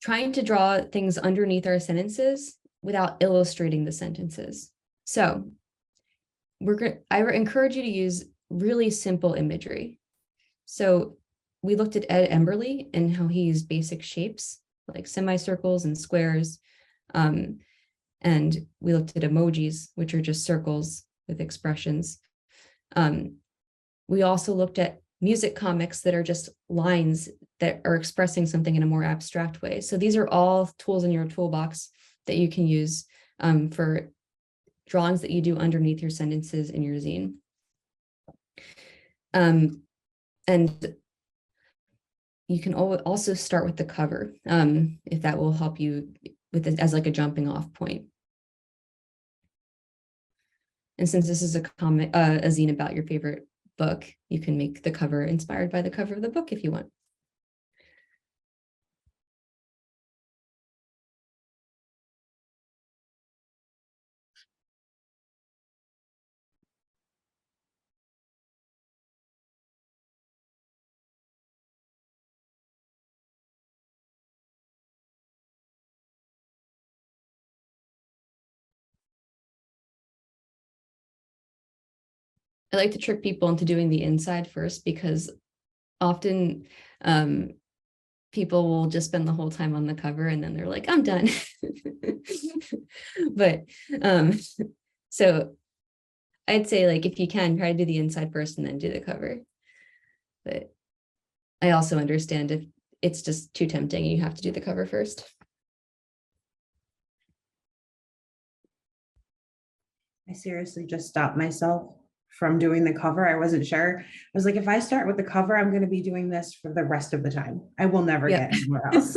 trying to draw things underneath our sentences without illustrating the sentences. So I encourage you to use really simple imagery. So we looked at Ed Emberley and how he used basic shapes like semicircles and squares. And we looked at emojis, which are just circles with expressions. We also looked at music comics that are just lines that are expressing something in a more abstract way. So these are all tools in your toolbox that you can use for drawings that you do underneath your sentences in your zine. And you can also start with the cover if that will help you with it as like a jumping off point. And since this is a zine about your favorite book, you can make the cover inspired by the cover of the book if you want. I like to trick people into doing the inside first, because often people will just spend the whole time on the cover and then they're like, I'm done. But so I'd say, like, if you can, try to do the inside first and then do the cover. But I also understand if it's just too tempting, you have to do the cover first. I seriously just stopped myself from doing the cover. I wasn't sure. I was like, if I start with the cover, I'm going to be doing this for the rest of the time. I will never Yeah. get anywhere else.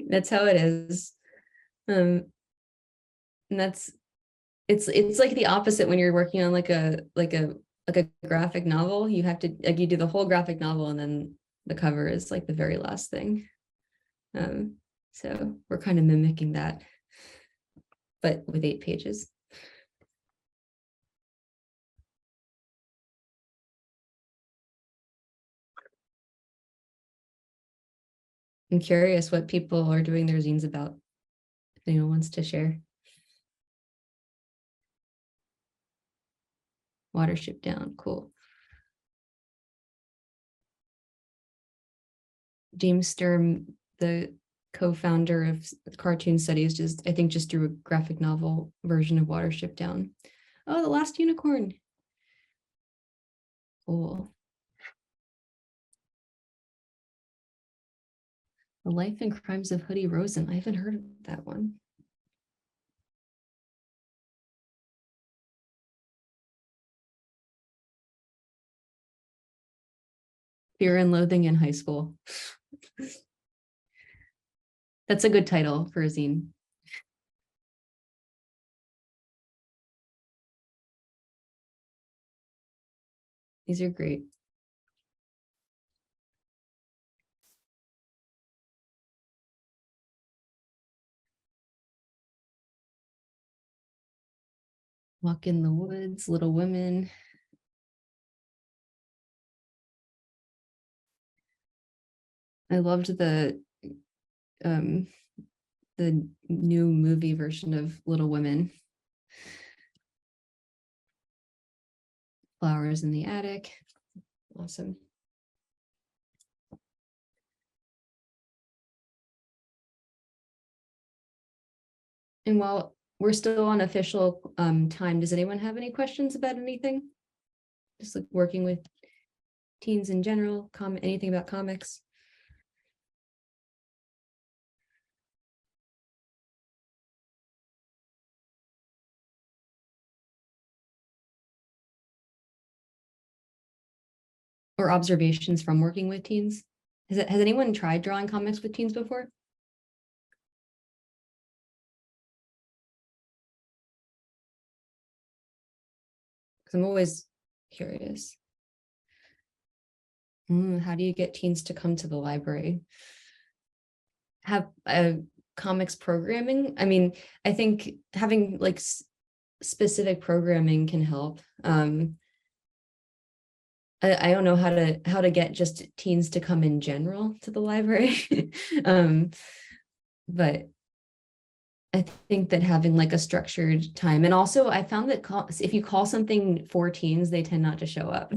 That's how it is. And it's like the opposite when you're working on like a graphic novel. You have to like you do the whole graphic novel and then the cover is like the very last thing. So we're kind of mimicking that, but with 8 pages. I'm curious what people are doing their zines about. If anyone wants to share. Watership Down, cool. James Sturm, the co-founder of Cartoon Studies, I think just drew a graphic novel version of Watership Down. Oh, The Last Unicorn. Cool. The Life and Crimes of Hoodie Rosen. I haven't heard of that one. Fear and Loathing in High School. That's a good title for a zine. These are great. Walk in the Woods, Little Women. I loved the new movie version of Little Women. Flowers in the Attic. Awesome. And while we're still on official time, does anyone have any questions about anything? Just like working with teens in general, anything about comics? Or observations from working with teens? Has anyone tried drawing comics with teens before? Because I'm always curious. How do you get teens to come to the library? Have comics programming? I mean, I think having like specific programming can help. I don't know how to get just teens to come in general to the library. But I think that having like a structured time, and also I found that if you call something for teens, they tend not to show up.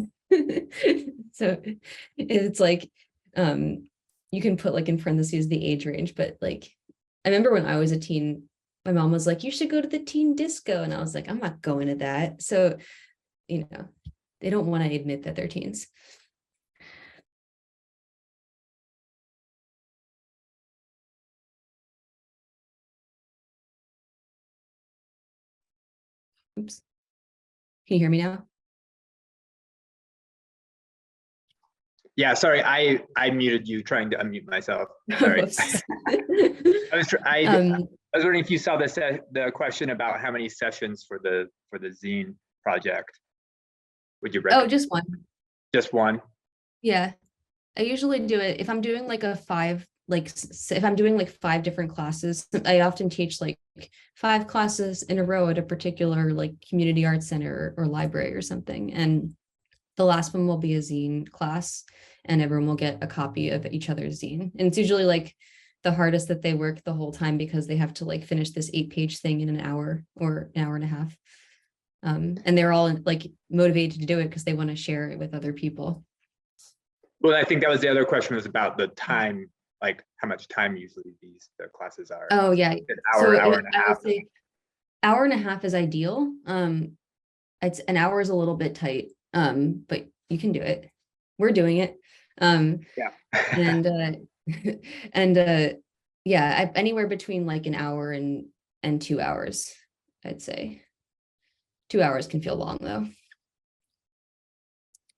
So it's like you can put like in parentheses the age range, but like I remember when I was a teen, my mom was like, you should go to the teen disco. And I was like, I'm not going to that. So, you know, they don't want to admit that they're teens. Oops. Can you hear me now? Yeah, sorry, I muted you trying to unmute myself. Sorry. I was wondering if you saw the question about how many sessions for the zine project. Would you recommend? Oh, just one. Just one? Yeah. I usually do it if I'm doing like if I'm doing like 5 different classes. I often teach like 5 classes in a row at a particular like community arts center or library or something. And the last one will be a zine class and everyone will get a copy of each other's zine. And it's usually like the hardest that they work the whole time because they have to like finish this 8-page thing in an hour or an hour and a half. And they're all like motivated to do it because they want to share it with other people. Well, I think that was the other question, was about the time, like how much time usually the classes are. Oh yeah. An hour, hour and a half. I would say hour and a half is ideal. It's an hour is a little bit tight, but you can do it. We're doing it. Yeah. Yeah, anywhere between like an hour and 2 hours, I'd say. 2 hours can feel long though.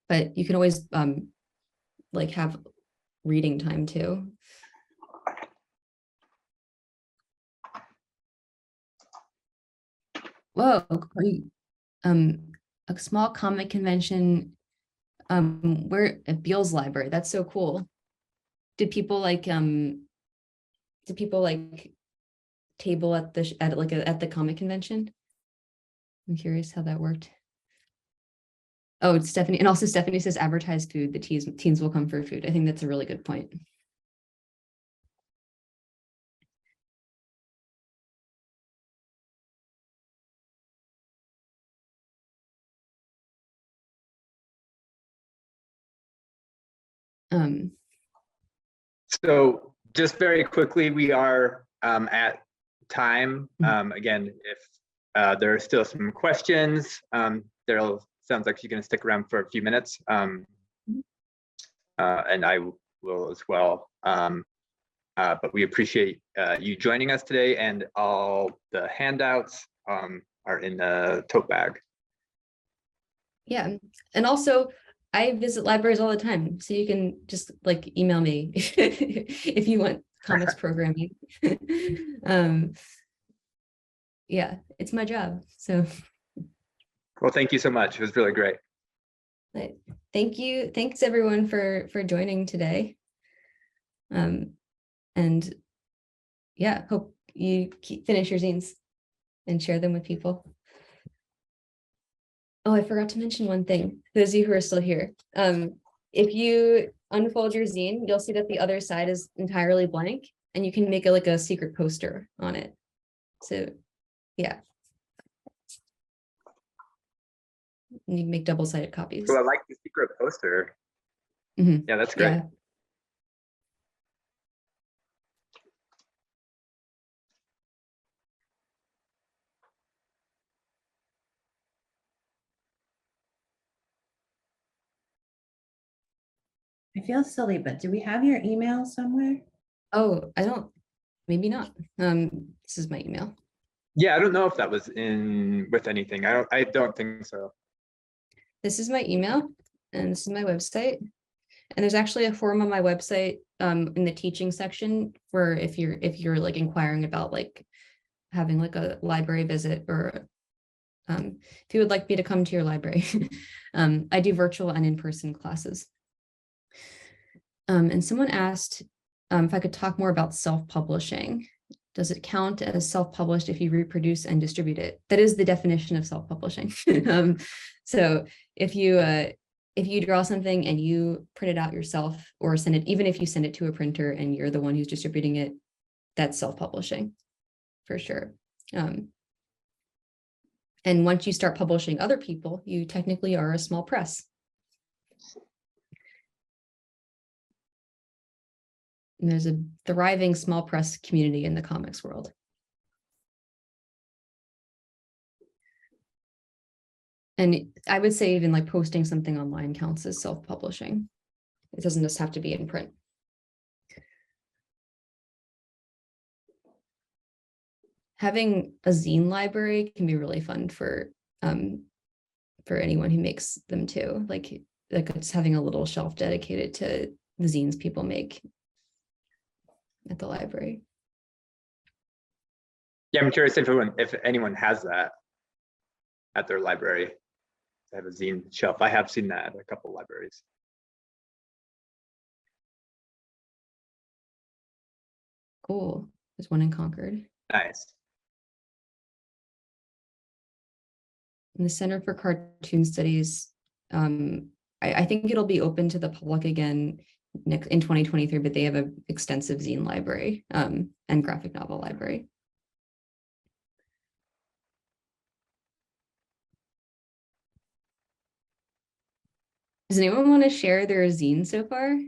But you can always like have reading time too. Whoa, a small comic convention where at Beale's library. That's so cool. Did people like table at the at the comic convention? I'm curious how that worked. Oh, it's Stephanie, and also Stephanie says advertise food. The teens will come for food. I think that's a really good point. So just very quickly, we are at time. Again, if there are still some questions, Daryl sounds like she's going to stick around for a few minutes, and I will as well. But we appreciate you joining us today, and all the handouts are in the tote bag. Yeah, and also I visit libraries all the time, so you can just like email me if you want comics programming. Yeah, it's my job. So Well, thank you so much. It was really great. thank you. Thanks everyone for joining today. And yeah, hope you finish your zines and share them with people. Oh, I forgot to mention one thing. Those of you who are still here, if you unfold your zine, you'll see that the other side is entirely blank, and you can make like a secret poster on it. So, yeah, and you can make double-sided copies. Well, I like the secret poster. Mhm. Yeah, that's great. Yeah. I feel silly, but do we have your email somewhere? Oh, I don't. Maybe not. This is my email. Yeah, I don't know if that was in with anything. I don't think so. This is my email, and this is my website. And there's actually a form on my website in the teaching section where if you're like inquiring about like having like a library visit, or if you would like me to come to your library. I do virtual and in-person classes. And someone asked if I could talk more about self-publishing. Does it count as self-published if you reproduce and distribute it? That is the definition of self-publishing. So if you draw something and you print it out yourself or send it, even if you send it to a printer and you're the one who's distributing it, that's self-publishing for sure. And once you start publishing other people, you technically are a small press. And there's a thriving small press community in the comics world. And I would say even like posting something online counts as self-publishing. It doesn't just have to be in print. Having a zine library can be really fun for anyone who makes them too. Like it's having a little shelf dedicated to the zines people make at the library. Yeah, I'm curious if anyone has that at their library. They have a zine shelf. I have seen that at a couple libraries. Cool. There's one in Concord. Nice. And the Center for Cartoon Studies, I think it'll be open to the public again in 2023, but they have an extensive zine library and graphic novel library. Does anyone want to share their zine so far?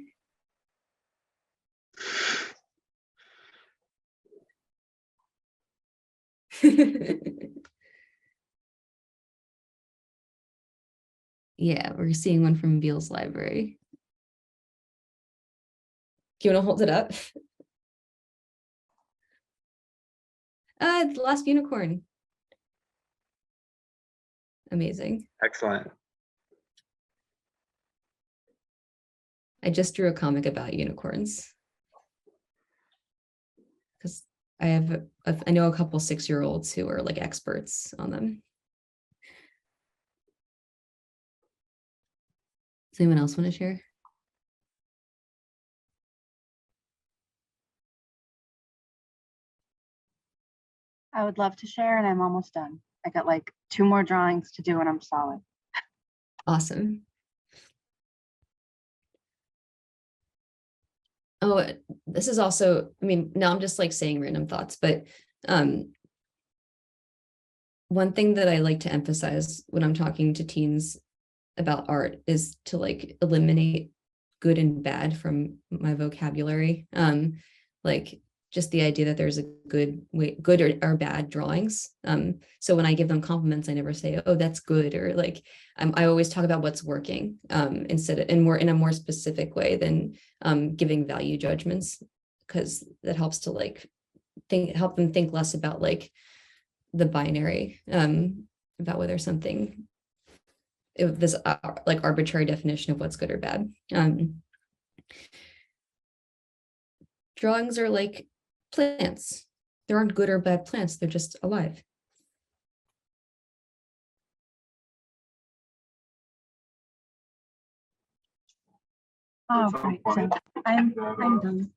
Yeah, we're seeing one from Beale's library. Do you want to hold it up? The Last Unicorn. Amazing. Excellent. I just drew a comic about unicorns because I know a couple 6-year-olds who are like experts on them. Does anyone else want to share? I would love to share, and I'm almost done. I got like 2 more drawings to do and I'm solid. Awesome. Oh, this is also, I mean, now I'm just like saying random thoughts, but one thing that I like to emphasize when I'm talking to teens about art is to like eliminate good and bad from my vocabulary. Like just the idea that there's a good or bad drawings. So when I give them compliments, I never say, oh, that's good, or like I always talk about what's working instead of, and more in a more specific way than giving value judgments, because that helps to like help them think less about like the binary, about whether something, this like arbitrary definition of what's good or bad. Drawings are like plants. There aren't good or bad plants. They're just alive. Oh, right. So I'm done.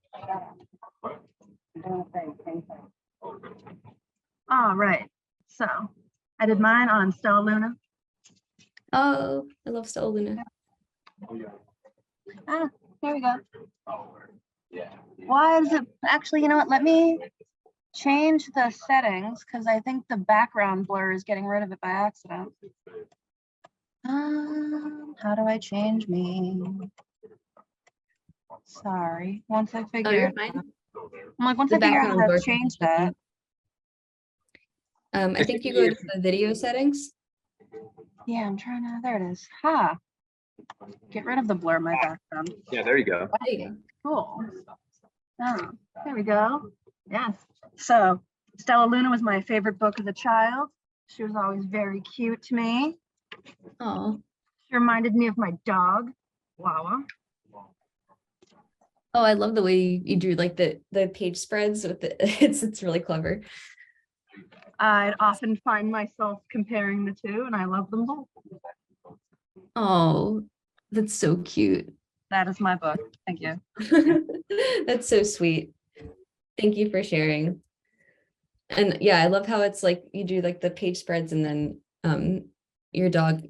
All right. So I did mine on Stella Luna. Oh, I love Stella Luna. Ah, here we go. Why is it actually, you know what? Let me change the settings because I think the background blur is getting rid of it by accident. How do I change me? Sorry. Once I Oh, figure you're it fine. out. I'm like, once The I figure out background how blur to change that. I think you go to the video settings. Yeah, I'm trying to, there it is. Ha. Get rid of the blur in my background. Yeah, there you go. There you go. Cool. Oh, there we go. Yes. So Stella Luna was my favorite book as a child. She was always very cute to me. Oh, She reminded me of my dog, Wawa. oh, I love the way you drew like the page spreads with the it's really clever. I'd often find myself comparing the two, and I love them both. Oh, that's so cute. That is my book. Thank you. That's so sweet. Thank you for sharing. And yeah, I love how it's like you do like the page spreads and then your dog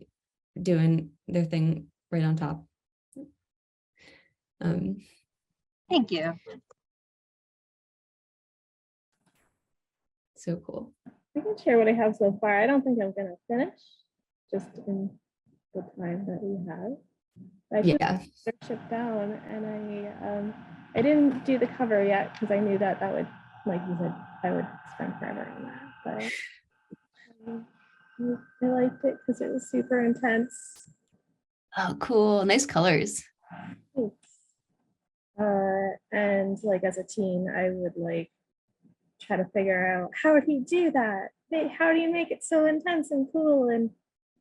doing their thing right on top. Thank you. So cool. I can share what I have so far. I don't think I'm gonna finish just in the time that we have. I put Yeah. the ship down and I didn't do the cover yet because I knew that would, like you said, I would spend forever on that. But I liked it because it was super intense. Oh, cool. Nice colors. Thanks. And like as a teen, I would like try to figure out how would he do that? How do you make it so intense and cool? And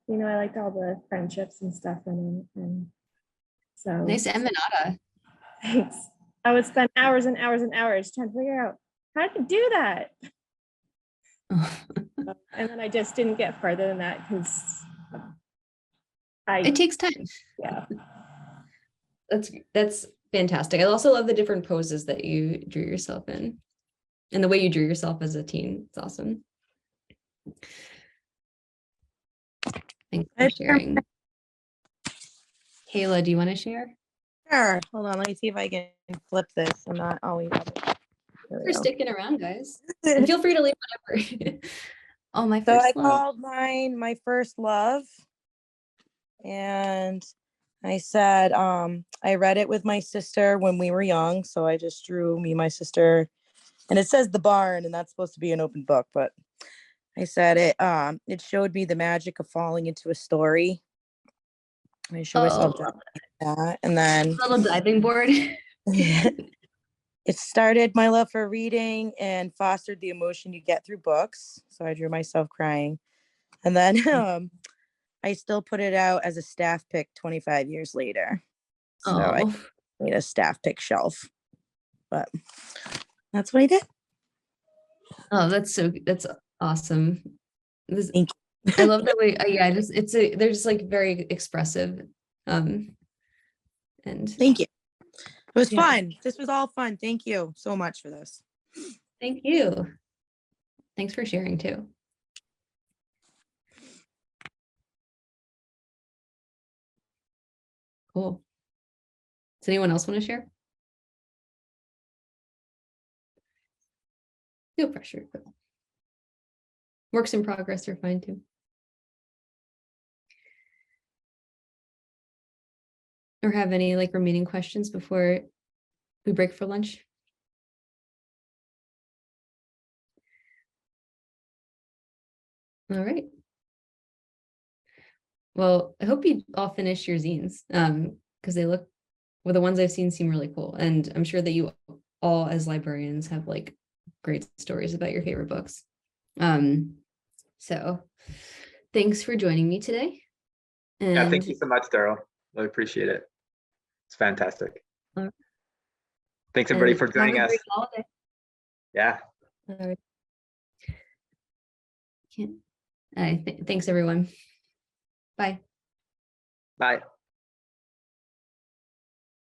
you know, I liked all the friendships and stuff and so Nice emanata. thanks. I would spend hours and hours and hours trying to figure out how to do that. And then I just didn't get further than that because It takes time. yeah. That's fantastic. I also love the different poses that you drew yourself in and the way you drew yourself as a teen. It's awesome. Thanks for sharing. Kayla, do you want to share? Sure. Hold on. Let me see if I can flip this. I'm not always. Thanks for sticking around, guys. And feel free to leave whenever. Oh, my So first I love. called mine my first love. And I said, I read it with my sister when we were young. So I just drew me, my sister, and it says the barn, and that's supposed to be an open book, but I said it showed me the magic of falling into a story. I show myself that. And then little diving board. it started my love for reading and fostered the emotion you get through books. So I drew myself crying. And then I still put it out as a staff pick 25 years later. So I Oh, made a staff pick shelf, but that's what I did. oh, that's awesome. This, Thank I love the way, yeah, they're just like very expressive. And Thank you. It was Yeah. fun. This was all fun. Thank you so much for this. thank you. Thanks for sharing too. Cool. Does anyone else want to share? No pressure, but works in progress are fine too. Or have any like remaining questions before we break for lunch? All right. Well, I hope you all finish your zines because they look, well, the ones I've seen seem really cool. And I'm sure that you all as librarians have like great stories about your favorite books. So thanks for joining me today. Yeah, And thank you so much, Daryl. Really appreciate it. It's fantastic. Uh, Thanks everybody and for joining have a us. great holiday. Yeah. All right. Thanks everyone. Bye. Bye.